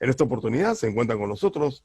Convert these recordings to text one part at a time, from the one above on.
En esta oportunidad se encuentra con nosotros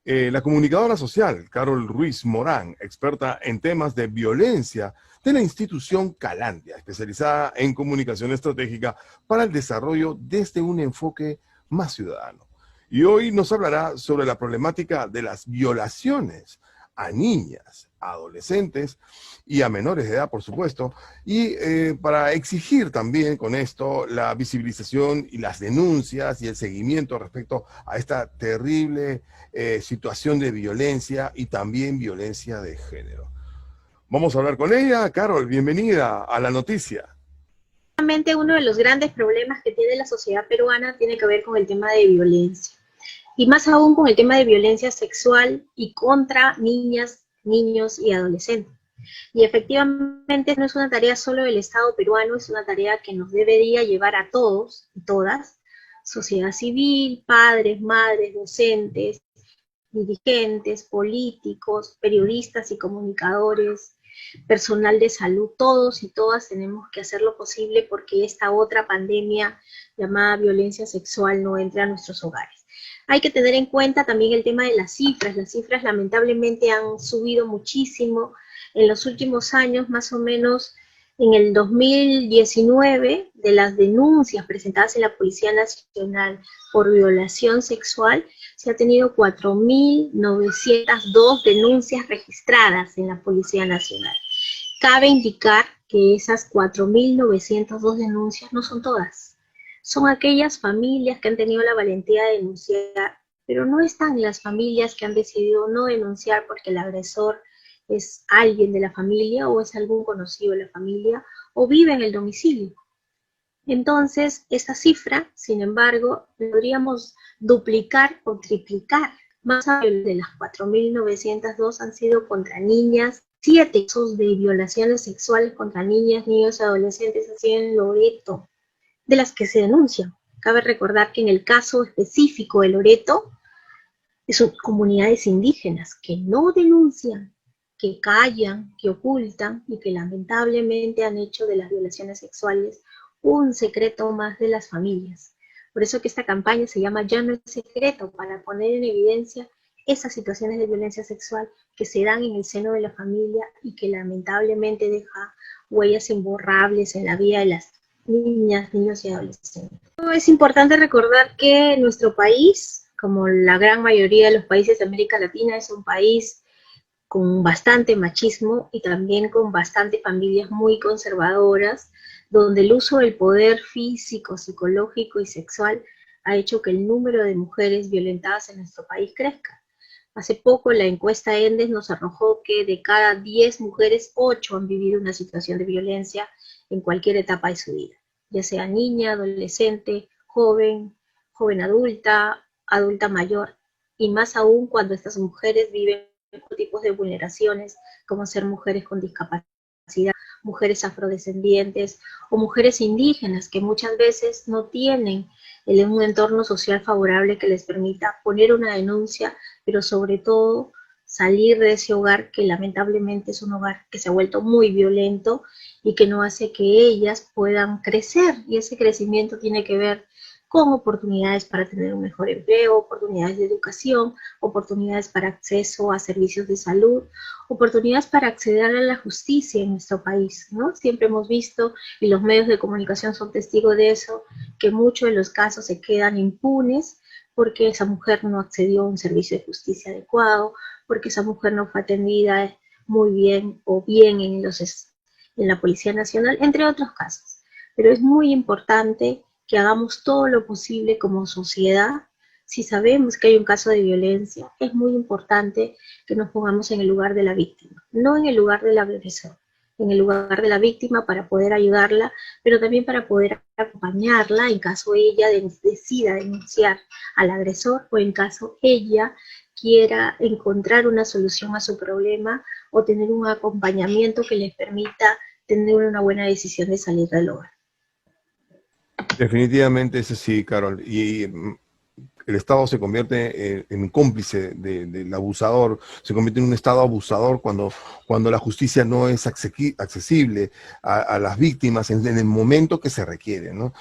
la comunicadora social, Carol Ruiz Morán, experta en temas de violencia de la institución Calandia, especializada en comunicación estratégica para el desarrollo desde un enfoque más ciudadano. Y hoy nos hablará sobre la problemática de las violaciones a niñas, a adolescentes y a menores de edad, por supuesto, y para exigir también con esto la visibilización y las denuncias y el seguimiento respecto a esta terrible situación de violencia y también violencia de género. Vamos a hablar con ella. Carol, bienvenida a La Noticia. Uno de los grandes problemas que tiene la sociedad peruana tiene que ver con el tema de violencia, y más aún con el tema de violencia sexual y contra niñas, niños y adolescentes. Y efectivamente no es una tarea solo del Estado peruano, es una tarea que nos debería llevar a todos y todas, sociedad civil, padres, madres, docentes, dirigentes, políticos, periodistas y comunicadores, personal de salud. Todos y todas tenemos que hacer lo posible porque esta otra pandemia llamada violencia sexual no entre a nuestros hogares. Hay que tener en cuenta también el tema de las cifras. Las cifras lamentablemente han subido muchísimo en los últimos años. Más o menos en el 2019, de las denuncias presentadas en la Policía Nacional por violación sexual, se ha tenido 4.902 denuncias registradas en la Policía Nacional. Cabe indicar que esas 4.902 denuncias no son todas. Son aquellas familias que han tenido la valentía de denunciar, pero no están las familias que han decidido no denunciar porque el agresor es alguien de la familia o es algún conocido de la familia o vive en el domicilio. Entonces, esta cifra, sin embargo, podríamos duplicar o triplicar. Más de las 4.902 han sido contra niñas. 7 casos de violaciones sexuales contra niñas, niños y adolescentes han sido en Loreto, de las que se denuncian. Cabe recordar que en el caso específico de Loreto, son comunidades indígenas que no denuncian, que callan, que ocultan y que lamentablemente han hecho de las violaciones sexuales un secreto más de las familias. Por eso que esta campaña se llama Ya no es secreto, para poner en evidencia esas situaciones de violencia sexual que se dan en el seno de la familia y que lamentablemente deja huellas imborrables en la vida de las niñas, niños y adolescentes. Es importante recordar que nuestro país, como la gran mayoría de los países de América Latina, es un país con bastante machismo y también con bastantes familias muy conservadoras, donde el uso del poder físico, psicológico y sexual ha hecho que el número de mujeres violentadas en nuestro país crezca. Hace poco la encuesta ENDES nos arrojó que de cada 10 mujeres, 8 han vivido una situación de violencia en cualquier etapa de su vida, ya sea niña, adolescente, joven, joven adulta, adulta mayor, y más aún cuando estas mujeres viven tipos de vulneraciones, como ser mujeres con discapacidad, mujeres afrodescendientes o mujeres indígenas que muchas veces no tienen un entorno social favorable que les permita poner una denuncia, pero sobre todo salir de ese hogar que lamentablemente es un hogar que se ha vuelto muy violento y que no hace que ellas puedan crecer, y ese crecimiento tiene que ver con oportunidades para tener un mejor empleo, oportunidades de educación, oportunidades para acceso a servicios de salud, oportunidades para acceder a la justicia en nuestro país, ¿no? Siempre hemos visto, y los medios de comunicación son testigos de eso, que muchos de los casos se quedan impunes porque esa mujer no accedió a un servicio de justicia adecuado, porque esa mujer no fue atendida muy bien o bien en la Policía Nacional, entre otros casos. Pero es muy importante que hagamos todo lo posible como sociedad. Si sabemos que hay un caso de violencia, es muy importante que nos pongamos en el lugar de la víctima, no en el lugar del agresor, en el lugar de la víctima para poder ayudarla, pero también para poder acompañarla en caso ella decida denunciar al agresor o en caso ella quiera encontrar una solución a su problema o tener un acompañamiento que les permita tener una buena decisión de salir del hogar. Definitivamente es así, Carol. Y el Estado se convierte en cómplice del abusador, se convierte en un Estado abusador cuando la justicia no es accesible a las víctimas en el momento que se requiere, ¿no?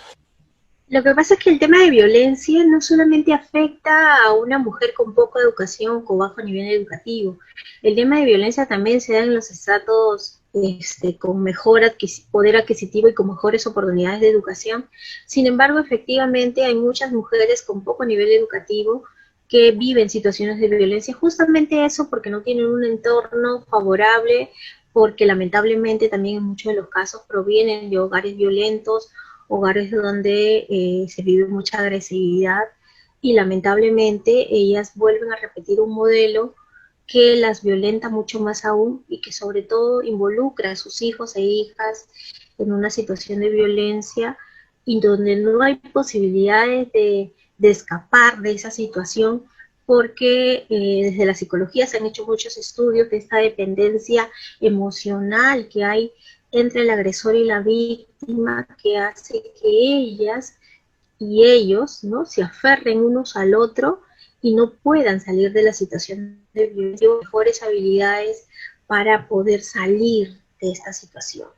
Lo que pasa es que el tema de violencia no solamente afecta a una mujer con poca educación o con bajo nivel educativo. El tema de violencia también se da en los estratos con mejor poder adquisitivo y con mejores oportunidades de educación. Sin embargo, efectivamente hay muchas mujeres con poco nivel educativo que viven situaciones de violencia, justamente eso porque no tienen un entorno favorable, porque lamentablemente también en muchos de los casos provienen de hogares violentos, hogares donde se vive mucha agresividad y lamentablemente ellas vuelven a repetir un modelo que las violenta mucho más aún y que sobre todo involucra a sus hijos e hijas en una situación de violencia y donde no hay posibilidades de escapar de esa situación porque desde la psicología se han hecho muchos estudios de esta dependencia emocional que hay entre el agresor y la víctima que hace que ellas y ellos, ¿no?, se aferren unos al otro y no puedan salir de la situación de violencia, mejores habilidades para poder salir de esta situación.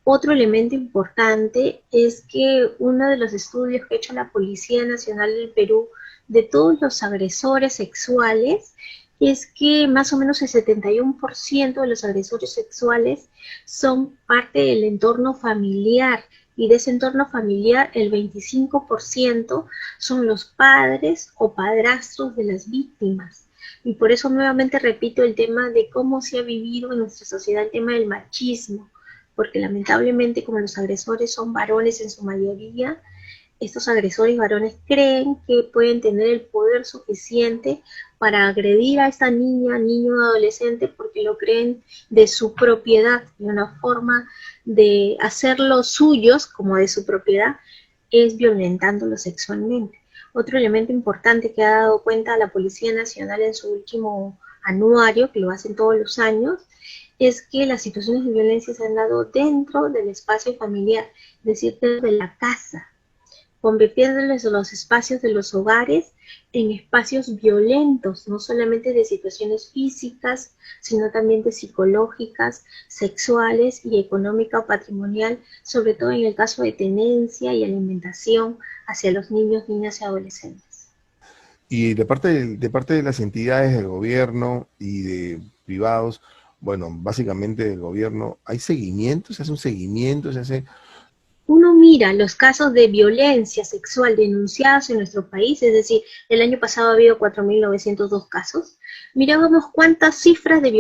Otro elemento importante es que uno de los estudios que ha hecho la Policía Nacional del Perú de todos los agresores sexuales es que más o menos el 71% de los agresores sexuales son parte del entorno familiar y de ese entorno familiar el 25% son los padres o padrastros de las víctimas. Y por eso nuevamente repito el tema de cómo se ha vivido en nuestra sociedad el tema del machismo, porque lamentablemente como los agresores son varones en su mayoría, estos agresores varones creen que pueden tener el poder suficiente para agredir a esta niña, niño o adolescente porque lo creen de su propiedad y una forma de hacerlos suyos como de su propiedad es violentándolo sexualmente. Otro elemento importante que ha dado cuenta la Policía Nacional en su último anuario, que lo hacen todos los años, es que las situaciones de violencia se han dado dentro del espacio familiar, es decir, dentro de la casa, convirtiéndoles los espacios de los hogares en espacios violentos, no solamente de situaciones físicas, sino también de psicológicas, sexuales y económica o patrimonial, sobre todo en el caso de tenencia y alimentación hacia los niños, niñas y adolescentes. Y de parte de las entidades del gobierno y de privados, bueno, básicamente del gobierno, ¿hay seguimiento? ¿Se hace un seguimiento? ¿Se hace? Uno mira los casos de violencia sexual denunciados en nuestro país, es decir, el año pasado ha habido 4.902 casos, mirábamos cuántas cifras de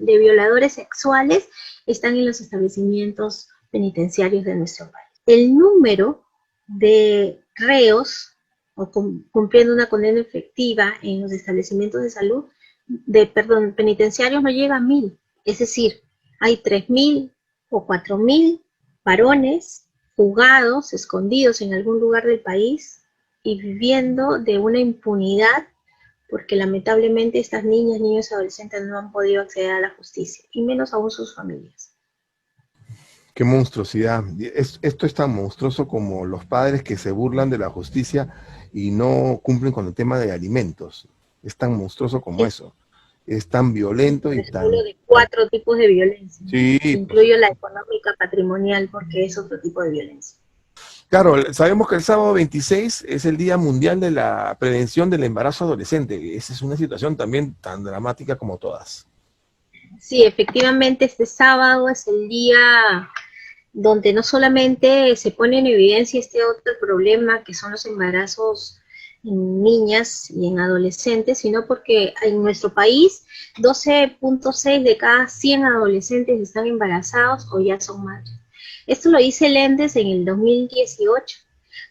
violadores sexuales están en los establecimientos penitenciarios de nuestro país. El número de reos o cumpliendo una condena efectiva en los establecimientos de salud, penitenciarios no llega a 1.000, es decir, hay 3.000 o 4.000 varones fugados, escondidos en algún lugar del país y viviendo de una impunidad porque lamentablemente estas niñas, niños y adolescentes no han podido acceder a la justicia y menos aún sus familias. ¡Qué monstruosidad! Esto es tan monstruoso como los padres que se burlan de la justicia y no cumplen con el tema de alimentos. Es tan monstruoso como eso. Es tan violento y Les hablo tan... de 4 tipos de violencia, ¿no? Sí, pues, Incluyo la económica patrimonial porque es otro tipo de violencia. claro, sabemos que el sábado 26 es el Día Mundial de la Prevención del Embarazo Adolescente. Esa es una situación también tan dramática como todas. Sí, efectivamente este sábado es el día donde no solamente se pone en evidencia este otro problema que son los embarazos en niñas y en adolescentes, sino porque en nuestro país 12.6 de cada 100 adolescentes están embarazados o ya son madres. Esto lo dice el ENDES en el 2018.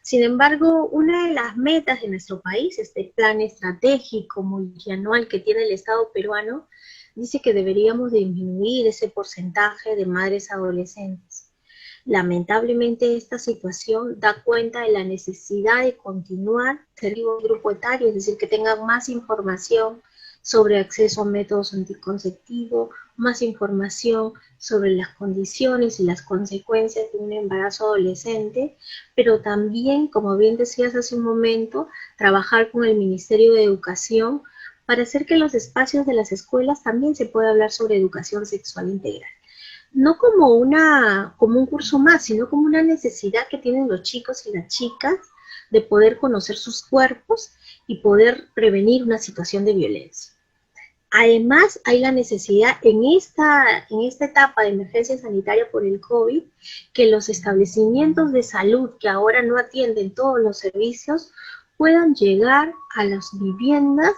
Sin embargo, una de las metas de nuestro país, este plan estratégico multianual que tiene el Estado peruano, dice que deberíamos disminuir ese porcentaje de madres adolescentes. Lamentablemente esta situación da cuenta de la necesidad de continuar servir un grupo etario, es decir, que tengan más información sobre acceso a métodos anticonceptivos, más información sobre las condiciones y las consecuencias de un embarazo adolescente, pero también, como bien decías hace un momento, trabajar con el Ministerio de Educación para hacer que en los espacios de las escuelas también se pueda hablar sobre educación sexual integral. no como un curso más, sino como una necesidad que tienen los chicos y las chicas de poder conocer sus cuerpos y poder prevenir una situación de violencia. Además, hay la necesidad en esta etapa de emergencia sanitaria por el COVID, que los establecimientos de salud que ahora no atienden todos los servicios puedan llegar a las viviendas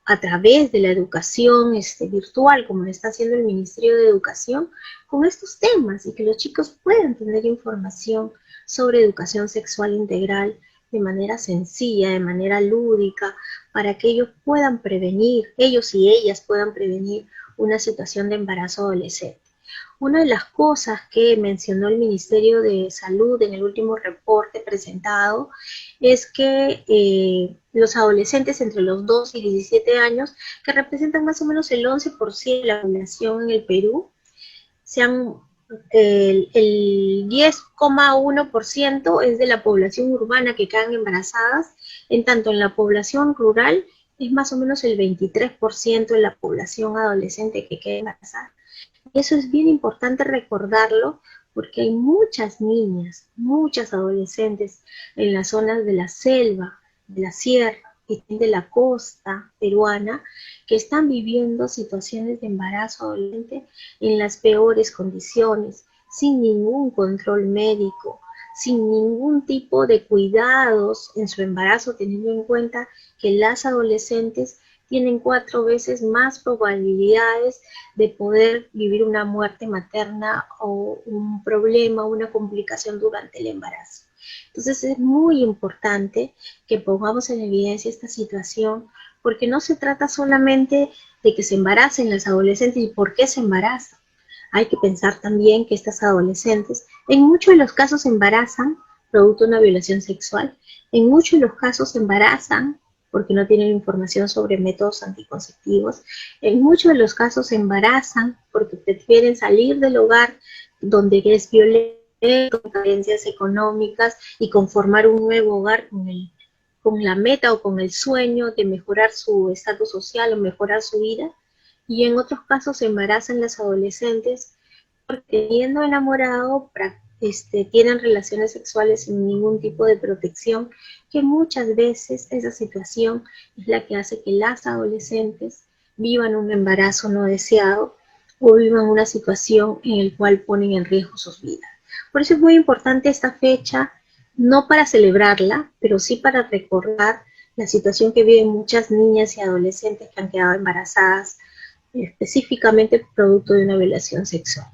a través de la educación virtual, como lo está haciendo el Ministerio de Educación, con estos temas y que los chicos puedan tener información sobre educación sexual integral de manera sencilla, de manera lúdica, para que ellos puedan prevenir, ellos y ellas puedan prevenir una situación de embarazo adolescente. Una de las cosas que mencionó el Ministerio de Salud en el último reporte presentado es que los adolescentes entre los 2 y 17 años, que representan más o menos el 11% de la población en el Perú, el 10,1% es de la población urbana que quedan embarazadas, en tanto en la población rural es más o menos el 23% de la población adolescente que queda embarazada. Eso es bien importante recordarlo porque hay muchas niñas, muchas adolescentes en las zonas de la selva, de la sierra y de la costa peruana que están viviendo situaciones de embarazo adolescente en las peores condiciones, sin ningún control médico, sin ningún tipo de cuidados en su embarazo, teniendo en cuenta que las adolescentes tienen 4 veces más probabilidades de poder vivir una muerte materna o un problema, una complicación durante el embarazo. Entonces es muy importante que pongamos en evidencia esta situación, porque no se trata solamente de que se embaracen las adolescentes y por qué se embarazan. Hay que pensar también que estas adolescentes en muchos de los casos se embarazan producto de una violación sexual, en muchos de los casos se embarazan porque no tienen información sobre métodos anticonceptivos. En muchos de los casos se embarazan porque prefieren salir del hogar donde es violento, con carencias económicas y conformar un nuevo hogar con la meta o con el sueño de mejorar su estatus social o mejorar su vida. Y en otros casos se embarazan las adolescentes porque teniendo enamorado tienen relaciones sexuales sin ningún tipo de protección, que muchas veces esa situación es la que hace que las adolescentes vivan un embarazo no deseado o vivan una situación en la cual ponen en riesgo sus vidas. Por eso es muy importante esta fecha, no para celebrarla, pero sí para recordar la situación que viven muchas niñas y adolescentes que han quedado embarazadas, específicamente producto de una violación sexual.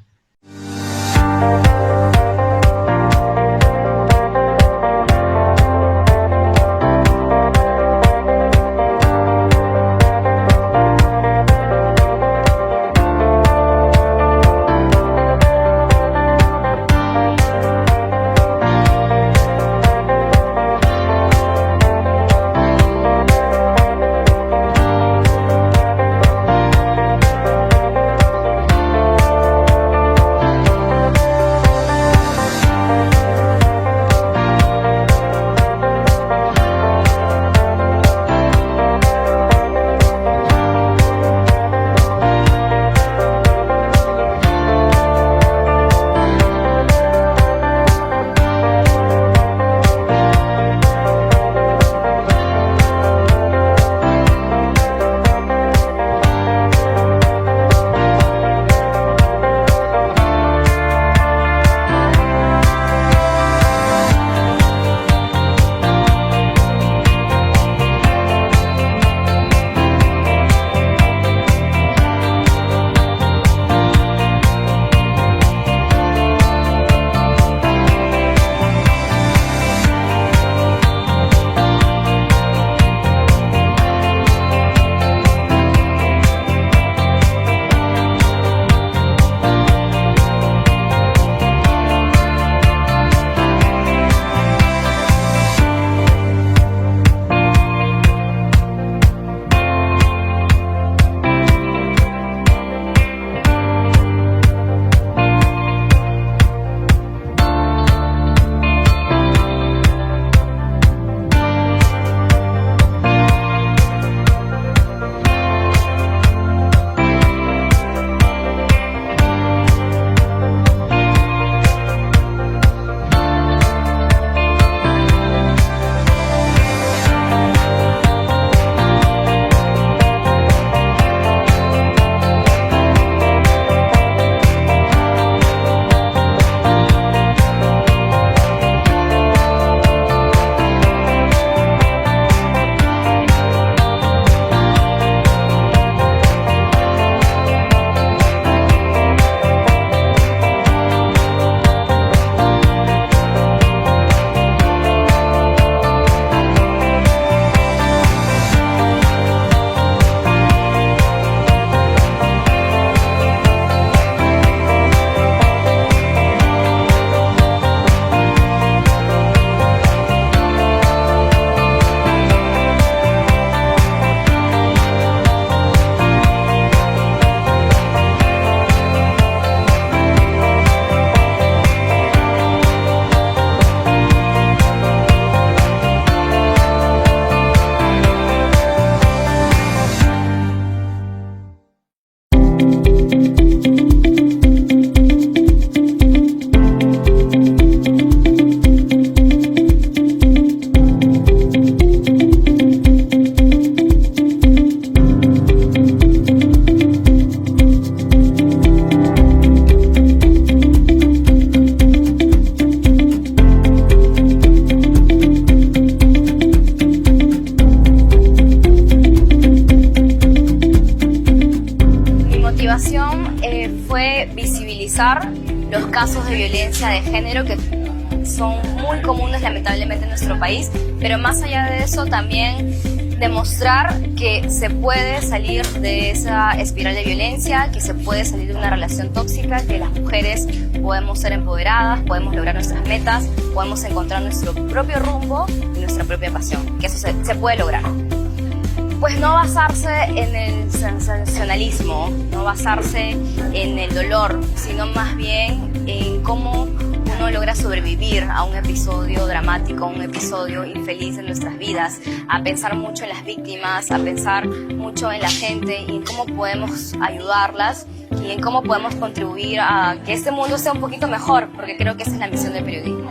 motivación fue visibilizar los casos de violencia de género que son muy comunes lamentablemente en nuestro país, pero más allá de eso también demostrar que se puede salir de esa espiral de violencia, que se puede salir de una relación tóxica, que las mujeres podemos ser empoderadas, podemos lograr nuestras metas, podemos encontrar nuestro propio rumbo y nuestra propia pasión, que eso se puede lograr. Pues no basarse en el sensacionalismo, no basarse en el dolor, sino más bien en cómo uno logra sobrevivir a un episodio dramático, a un episodio infeliz en nuestras vidas, a pensar mucho en las víctimas, a pensar mucho en la gente y en cómo podemos ayudarlas y en cómo podemos contribuir a que este mundo sea un poquito mejor, porque creo que esa es la misión del periodismo.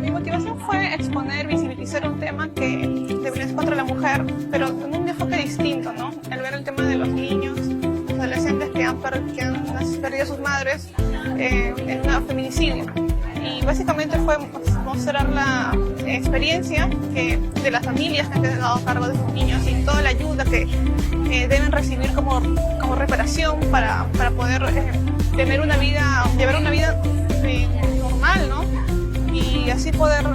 Mi motivación fue exponer, visibilizar un tema que de violencia contra la mujer, pero en un enfoque distinto, ¿no? El ver el tema de los niños, los adolescentes que han perdido a sus madres en un feminicidio. Y básicamente fue mostrar la experiencia de las familias que han quedado a cargo de sus niños y toda la ayuda que deben recibir como reparación para poder tener una vida, llevar una vida normal, ¿no? Y así poder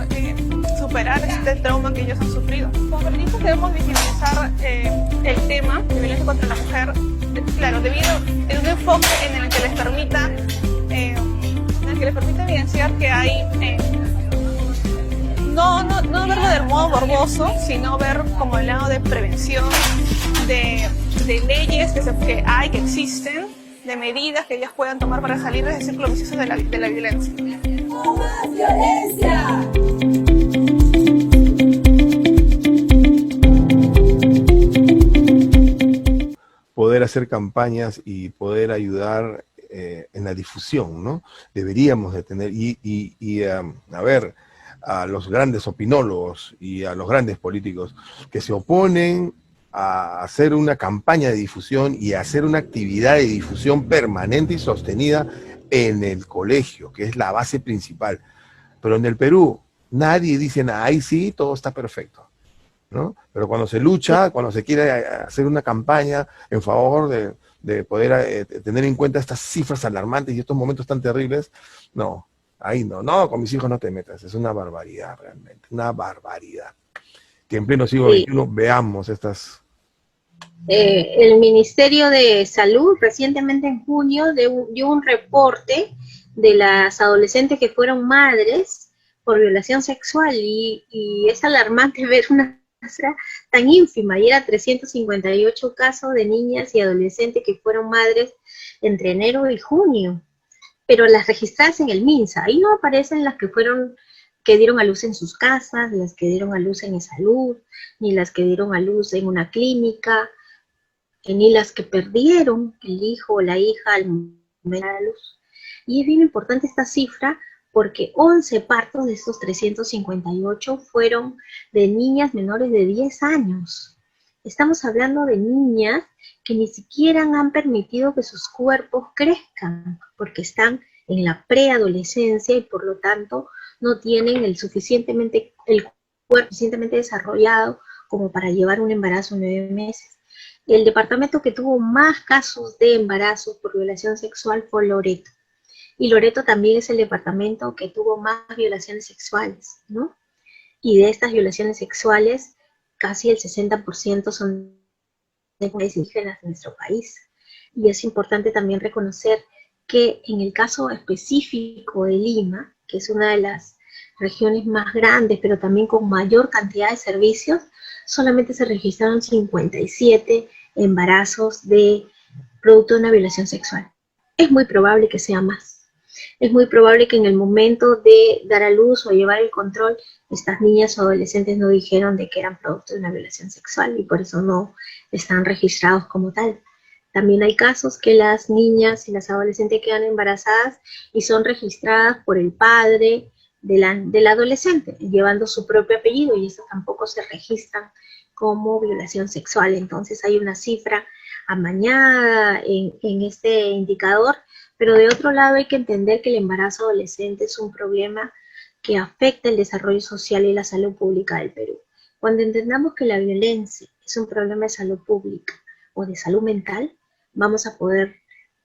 superar este trauma que ellos han sufrido. Como periodistas debemos visibilizar el tema de violencia contra la mujer, claro, debido a un enfoque en el que les permita evidenciar que hay, no verlo del modo morboso, sino ver como el lado de prevención, de leyes que hay, que existen, de medidas que ellas puedan tomar para salir de ese círculo vicioso de la violencia. ¡No más violencia! Poder hacer campañas y poder ayudar en la difusión, ¿no? Deberíamos de tener, a ver, a los grandes opinólogos y a los grandes políticos que se oponen a hacer una campaña de difusión y a hacer una actividad de difusión permanente y sostenida en el colegio, que es la base principal. Pero en el Perú, nadie dice nada, ahí sí, todo está perfecto, ¿no? Pero cuando se lucha, cuando se quiere hacer una campaña en favor de poder tener en cuenta estas cifras alarmantes y estos momentos tan terribles, no, ahí no, con mis hijos no te metas, es una barbaridad realmente, una barbaridad. Que en pleno siglo XXI veamos estas... El Ministerio de Salud recientemente en junio dio un reporte de las adolescentes que fueron madres por violación sexual y es alarmante ver una cifra tan ínfima, y era 358 casos de niñas y adolescentes que fueron madres entre enero y junio, pero las registradas en el MINSA, ahí no aparecen las que dieron a luz en sus casas, las que dieron a luz en salud, ni las que dieron a luz en una clínica, ni las que perdieron el hijo o la hija al momento de la luz. Y es bien importante esta cifra porque 11 partos de estos 358 fueron de niñas menores de 10 años. Estamos hablando de niñas que ni siquiera han permitido que sus cuerpos crezcan, porque están en la preadolescencia y por lo tanto no tienen el cuerpo suficientemente desarrollado como para llevar un embarazo en 9 meses. El departamento que tuvo más casos de embarazos por violación sexual fue Loreto. Y Loreto también es el departamento que tuvo más violaciones sexuales, ¿no? Y de estas violaciones sexuales, casi el 60% son de mujeres indígenas de nuestro país. Y es importante también reconocer que en el caso específico de Lima, que es una de las regiones más grandes, pero también con mayor cantidad de servicios, solamente se registraron 57 embarazos de producto de una violación sexual. Es muy probable que sea más. Es muy probable que en el momento de dar a luz o llevar el control, estas niñas o adolescentes no dijeron de que eran producto de una violación sexual y por eso no están registrados como tal. También hay casos que las niñas y las adolescentes quedan embarazadas y son registradas por el padre del adolescente, llevando su propio apellido, y eso tampoco se registran como violación sexual. Entonces hay una cifra amañada en este indicador, pero de otro lado hay que entender que el embarazo adolescente es un problema que afecta el desarrollo social y la salud pública del Perú. Cuando entendamos que la violencia es un problema de salud pública o de salud mental, vamos a poder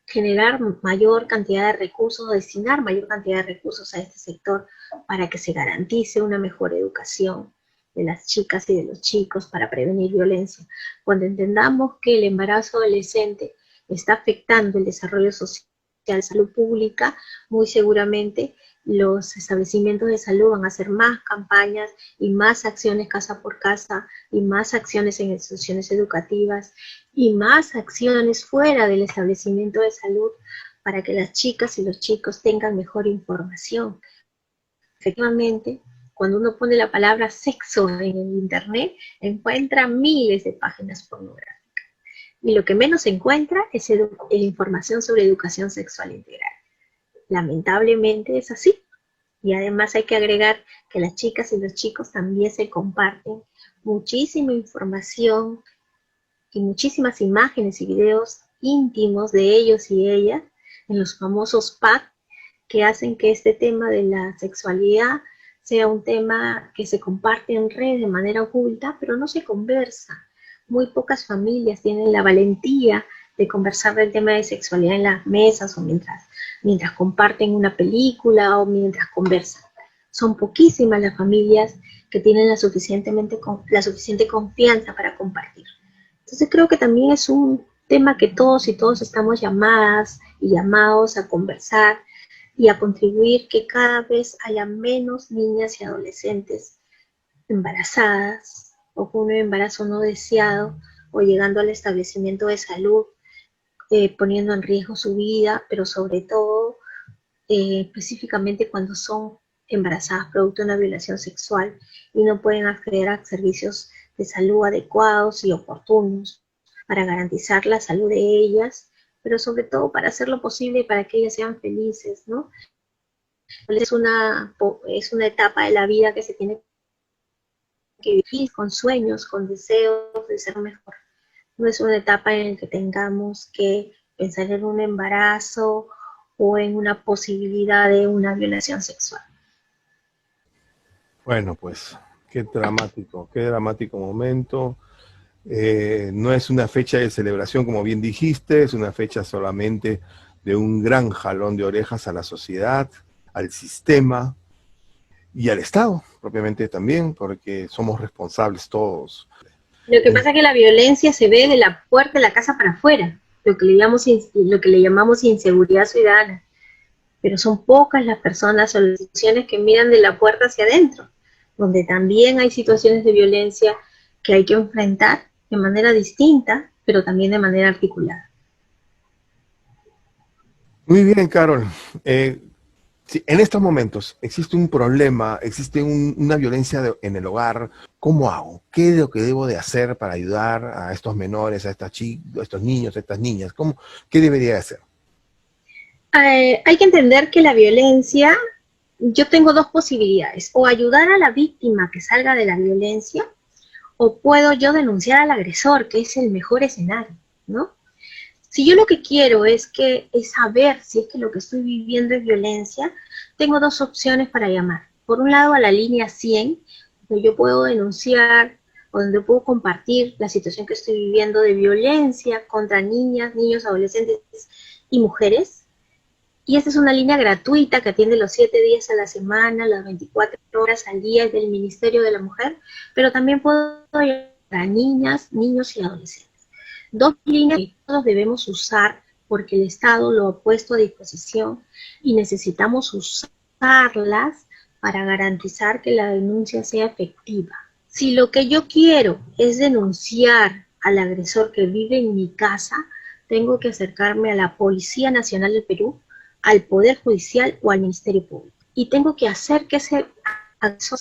generar mayor cantidad de recursos, destinar mayor cantidad de recursos a este sector para que se garantice una mejor educación de las chicas y de los chicos para prevenir violencia. Cuando entendamos que el embarazo adolescente está afectando el desarrollo social, salud pública, muy seguramente los establecimientos de salud van a hacer más campañas y más acciones casa por casa y más acciones en instituciones educativas y más acciones fuera del establecimiento de salud para que las chicas y los chicos tengan mejor información. Efectivamente, cuando uno pone la palabra sexo en el internet, encuentra miles de páginas pornográficas. Y lo que menos se encuentra es información sobre educación sexual integral. Lamentablemente es así. Y además hay que agregar que las chicas y los chicos también se comparten muchísima información y muchísimas imágenes y videos íntimos de ellos y ellas en los famosos packs que hacen que este tema de la sexualidad sea un tema que se comparte en redes de manera oculta, pero no se conversa. Muy pocas familias tienen la valentía de conversar del tema de sexualidad en las mesas o mientras comparten una película o mientras conversan. Son poquísimas las familias que tienen la suficiente confianza para compartir. Entonces creo que también es un tema que todos y todos estamos llamadas y llamados a conversar y a contribuir que cada vez haya menos niñas y adolescentes embarazadas o con un embarazo no deseado o llegando al establecimiento de salud, poniendo en riesgo su vida, pero sobre todo específicamente cuando son embarazadas producto de una violación sexual y no pueden acceder a servicios de salud adecuados y oportunos para garantizar la salud de ellas, pero sobre todo para hacer lo posible para que ellas sean felices, ¿no? Es una etapa de la vida que se tiene que vivir con sueños, con deseos de ser mejor. No es una etapa en la que tengamos que pensar en un embarazo o en una posibilidad de una violación sexual. Bueno, pues qué dramático momento. No es una fecha de celebración, como bien dijiste, es una fecha solamente de un gran jalón de orejas a la sociedad, al sistema y al Estado, propiamente también, porque somos responsables todos. Lo que pasa es que la violencia se ve de la puerta de la casa para afuera, lo que le llamamos inseguridad ciudadana, pero son pocas las personas o las instituciones que miran de la puerta hacia adentro, donde también hay situaciones de violencia que hay que enfrentar de manera distinta, pero también de manera articulada. Muy bien, Carol. Si en estos momentos existe un problema, existe una violencia en el hogar, ¿cómo hago? ¿Qué es lo que debo de hacer para ayudar a estos menores, a estos niños, a estas niñas? ¿Qué debería hacer? Hay que entender que la violencia, yo tengo dos posibilidades, o ayudar a la víctima que salga de la violencia, o puedo yo denunciar al agresor, que es el mejor escenario, ¿no? Si yo lo que quiero es saber si es que lo que estoy viviendo es violencia, tengo dos opciones para llamar. Por un lado, a la línea 100, donde yo puedo denunciar o donde puedo compartir la situación que estoy viviendo de violencia contra niñas, niños, adolescentes y mujeres. Y esta es una línea gratuita que atiende los 7 días a la semana, las 24 horas al día, es del Ministerio de la Mujer, pero también puedo llamar a niñas, niños y adolescentes. Dos líneas que todos debemos usar porque el Estado lo ha puesto a disposición y necesitamos usarlas para garantizar que la denuncia sea efectiva. Si lo que yo quiero es denunciar al agresor que vive en mi casa, tengo que acercarme a la Policía Nacional del Perú, al Poder Judicial o al Ministerio Público. Y tengo que hacer que ese agresor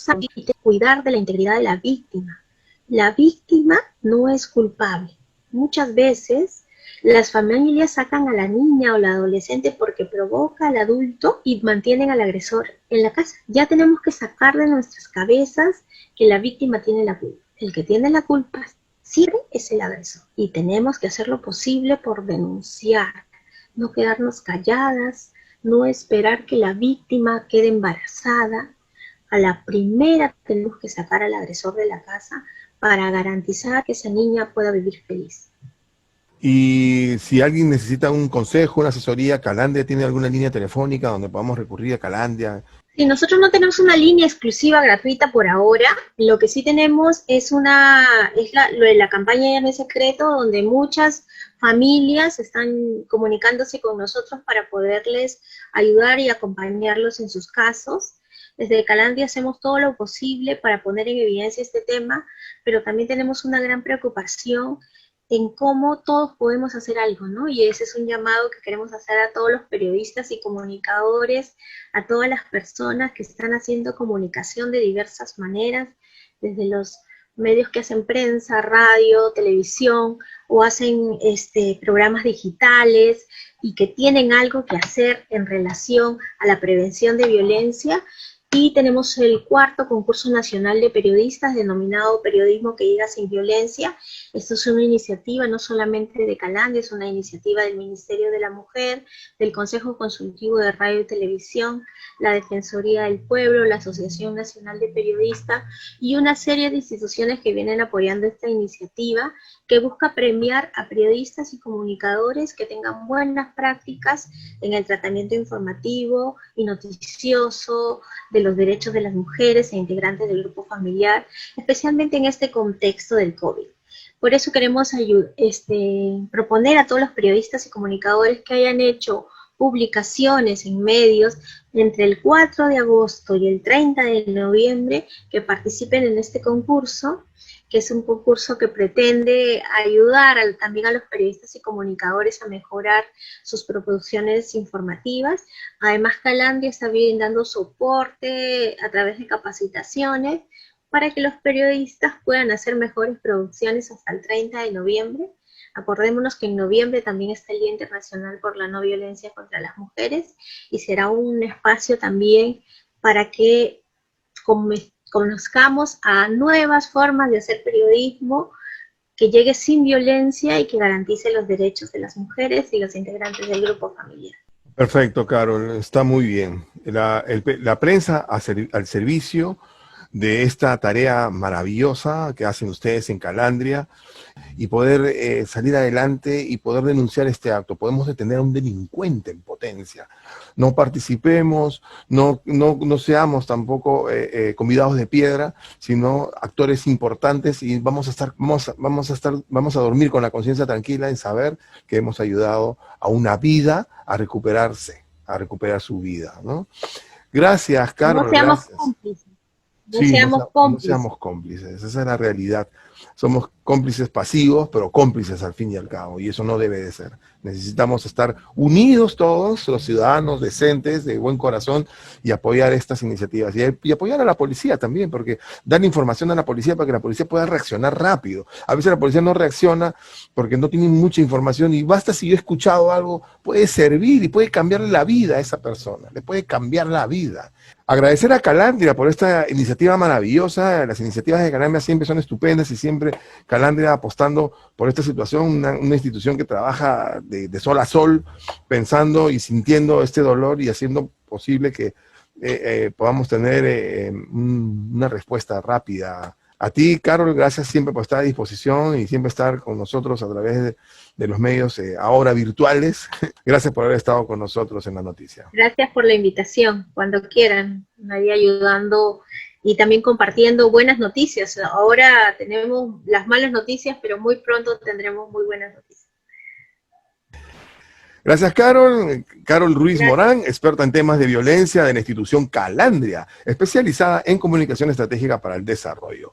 cuidar de la integridad de la víctima. La víctima no es culpable. Muchas veces las familias sacan a la niña o la adolescente porque provoca al adulto y mantienen al agresor en la casa. Ya tenemos que sacar de nuestras cabezas que la víctima tiene la culpa. El que tiene la culpa siempre es el agresor. Y tenemos que hacer lo posible por denunciar, no quedarnos calladas, no esperar que la víctima quede embarazada. A la primera tenemos que sacar al agresor de la casa para garantizar que esa niña pueda vivir feliz. Y si alguien necesita un consejo, una asesoría, Calandria tiene alguna línea telefónica donde podamos recurrir a Calandria. Sí, nosotros no tenemos una línea exclusiva gratuita por ahora. Lo que sí tenemos es lo de la campaña Ya no es secreto, donde muchas familias están comunicándose con nosotros para poderles ayudar y acompañarlos en sus casos. Desde Calandria hacemos todo lo posible para poner en evidencia este tema, pero también tenemos una gran preocupación en cómo todos podemos hacer algo, ¿no? Y ese es un llamado que queremos hacer a todos los periodistas y comunicadores, a todas las personas que están haciendo comunicación de diversas maneras, desde los medios que hacen prensa, radio, televisión, o hacen programas digitales, y que tienen algo que hacer en relación a la prevención de violencia. Y tenemos el 4º concurso nacional de periodistas denominado Periodismo que llega sin violencia. Esto es una iniciativa no solamente de Calandria, es una iniciativa del Ministerio de la Mujer, del Consejo Consultivo de Radio y Televisión, la Defensoría del Pueblo, la Asociación Nacional de Periodistas y una serie de instituciones que vienen apoyando esta iniciativa que busca premiar a periodistas y comunicadores que tengan buenas prácticas en el tratamiento informativo y noticioso de los derechos de las mujeres e integrantes del grupo familiar, especialmente en este contexto del COVID. Por eso queremos proponer a todos los periodistas y comunicadores que hayan hecho publicaciones en medios entre el 4 de agosto y el 30 de noviembre que participen en este concurso, que es un concurso que pretende ayudar también a los periodistas y comunicadores a mejorar sus producciones informativas. Además, Calandria está brindando soporte a través de capacitaciones para que los periodistas puedan hacer mejores producciones hasta el 30 de noviembre. Acordémonos que en noviembre también está el Día Internacional por la No Violencia contra las Mujeres, y será un espacio también para que conozcamos a nuevas formas de hacer periodismo que llegue sin violencia y que garantice los derechos de las mujeres y los integrantes del grupo familiar. Perfecto, Carol, está muy bien. La prensa al servicio de esta tarea maravillosa que hacen ustedes en Calandria, y poder salir adelante y poder denunciar este acto. Podemos detener a un delincuente en potencia. No participemos, no seamos tampoco convidados de piedra, sino actores importantes, y vamos a dormir con la conciencia tranquila en saber que hemos ayudado a una vida a recuperarse, a recuperar su vida, ¿no? Gracias, Carol. No seamos gracias. Cómplices. No Sí, seamos cómplices. no seamos cómplices, esa es la realidad. Somos cómplices pasivos, pero cómplices al fin y al cabo, y eso no debe de ser. Necesitamos estar unidos todos, los ciudadanos decentes, de buen corazón, y apoyar estas iniciativas. Y apoyar a la policía también, porque dar información a la policía para que la policía pueda reaccionar rápido. A veces la policía no reacciona porque no tiene mucha información, y basta si yo he escuchado algo, puede servir y puede cambiarle la vida a esa persona, le puede cambiar la vida. Agradecer a Calandria por esta iniciativa maravillosa. Las iniciativas de Calandria siempre son estupendas, y siempre Calandria apostando por esta situación, una institución que trabaja de sol a sol, pensando y sintiendo este dolor y haciendo posible que podamos tener una respuesta rápida. A ti, Carol, gracias siempre por estar a disposición y siempre estar con nosotros a través de los medios ahora virtuales. Gracias por haber estado con nosotros en la noticia. Gracias por la invitación. Cuando quieran, ahí ayudando y también compartiendo buenas noticias. Ahora tenemos las malas noticias, pero muy pronto tendremos muy buenas noticias. Gracias, Carol. Carol Ruiz Morán, experta en temas de violencia de la institución Calandria, especializada en comunicación estratégica para el desarrollo.